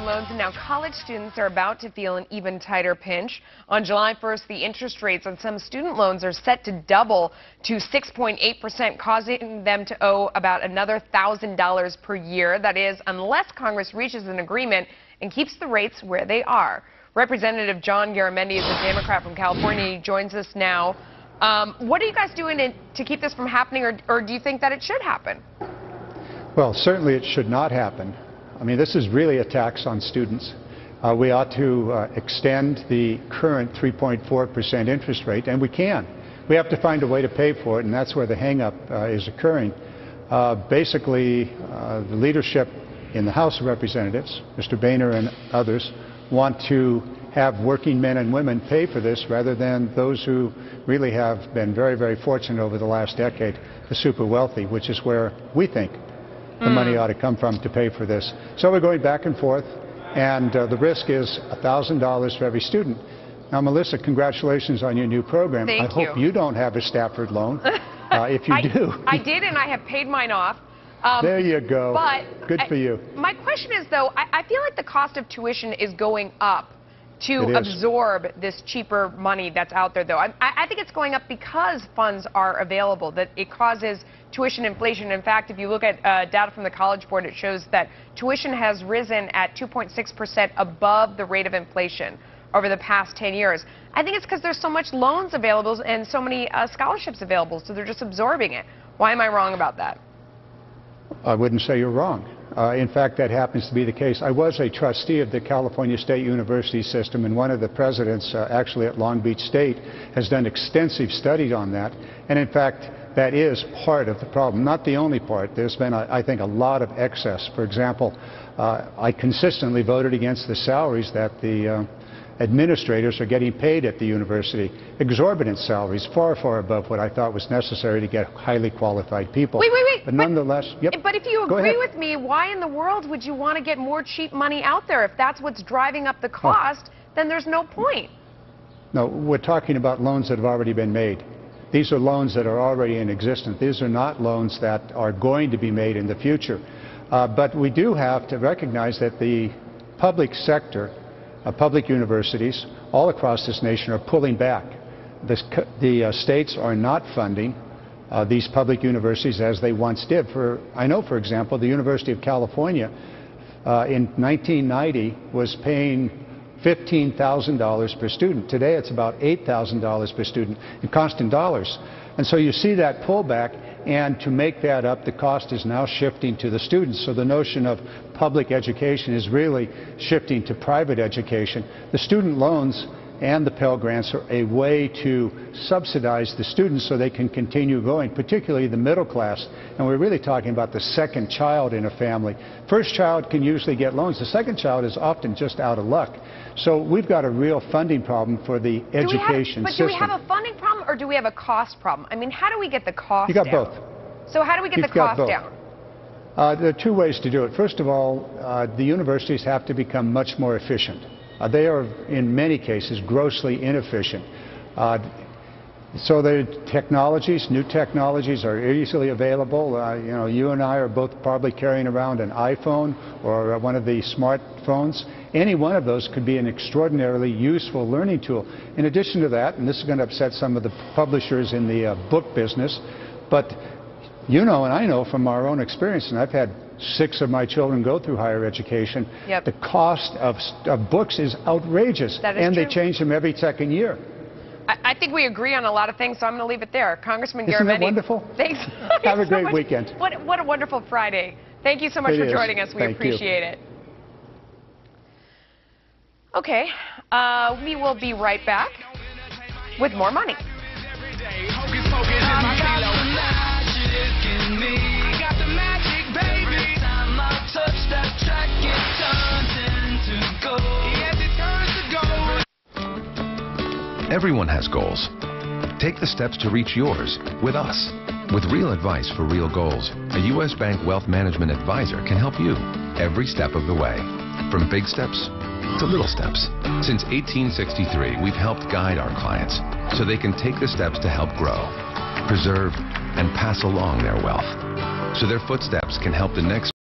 Loans, and now college students are about to feel an even tighter pinch. On July 1st, the interest rates on some student loans are set to double to 6.8%, causing them to owe about another $1,000 per year. That is, unless Congress reaches an agreement and keeps the rates where they are. Representative John Garamendi is a Democrat from California. He joins us now. What are you guys doing to keep this from happening, or do you think that it should happen? Well, certainly it should not happen. I mean, this is really a tax on students. We ought to extend the current 3.4% interest rate, and we can. We have to find a way to pay for it, and that's where the hang-up is occurring. Basically, the leadership in the House of Representatives, Mr. Boehner and others, want to have working men and women pay for this rather than those who really have been very, very fortunate over the last decade, the super wealthy, which is where we think the money ought to come from to pay for this. So we're going back and forth, and the risk is $1,000 for every student. Now, Melissa, congratulations on your new program. Thank you. I hope you don't have a Stafford loan. If you do. I did, and I have paid mine off. There you go. But good for you. My question is, though, I feel like the cost of tuition is going up to absorb this cheaper money that's out there, though. I think it's going up because funds are available, that it causes tuition inflation. In fact, if you look at data from the College Board, it shows that tuition has risen at 2.6% above the rate of inflation over the past 10 years. I think it's because there's so much loans available and so many scholarships available, so they're just absorbing it. Why am I wrong about that? I wouldn't say you're wrong. In fact, that happens to be the case. I was a trustee of the California State University system, and one of the presidents, actually at Long Beach State, has done extensive studies on that. And in fact, that is part of the problem, not the only part. There's been, I think, a lot of excess. For example, I consistently voted against the salaries that the administrators are getting paid at the university. Exorbitant salaries, far, far above what I thought was necessary to get highly qualified people. Wait. But nonetheless, yep. But if you agree with me, why in the world would you want to get more cheap money out there? If that's what's driving up the cost, then there's no point. No, we're talking about loans that have already been made. These are loans that are already in existence. These are not loans that are going to be made in the future. But we do have to recognize that the public sector, public universities all across this nation are pulling back. The states are not funding these public universities as they once did. I know, for example, the University of California in 1990 was paying $15,000 per student. Today it's about $8,000 per student in constant dollars. And so you see that pullback, and to make that up, the cost is now shifting to the students. So the notion of public education is really shifting to private education. The student loans and the Pell Grants are a way to subsidize the students so they can continue going, particularly the middle class. And we're really talking about the second child in a family. First child can usually get loans. The second child is often just out of luck. So we've got a real funding problem for the education system. Do we have a funding problem, or do we have a cost problem? I mean, how do we get the cost down? You got both. So how do we get the cost down? There are two ways to do it. First of all, the universities have to become much more efficient. They are, in many cases, grossly inefficient. So the technologies, new technologies are easily available. You know, you and I are both probably carrying around an iPhone or one of the smartphones. Any one of those could be an extraordinarily useful learning tool. In addition to that, and this is going to upset some of the publishers in the book business, but you know and I know from our own experience, and I've had 6 of my children go through higher education, the cost of books is outrageous, and they change them every second year. I think we agree on a lot of things, so I'm going to leave it there. Congressman Garamendi. Isn't that wonderful? Thanks. Have a great weekend. What a wonderful Friday. Thank you so much for joining us. We appreciate it. Okay, we will be right back with more money. Everyone has goals. Take the steps to reach yours with us. With real advice for real goals, a U.S. Bank Wealth Management Advisor can help you every step of the way. From big steps to little steps. Since 1863, we've helped guide our clients so they can take the steps to help grow, preserve, and pass along their wealth, so their footsteps can help the next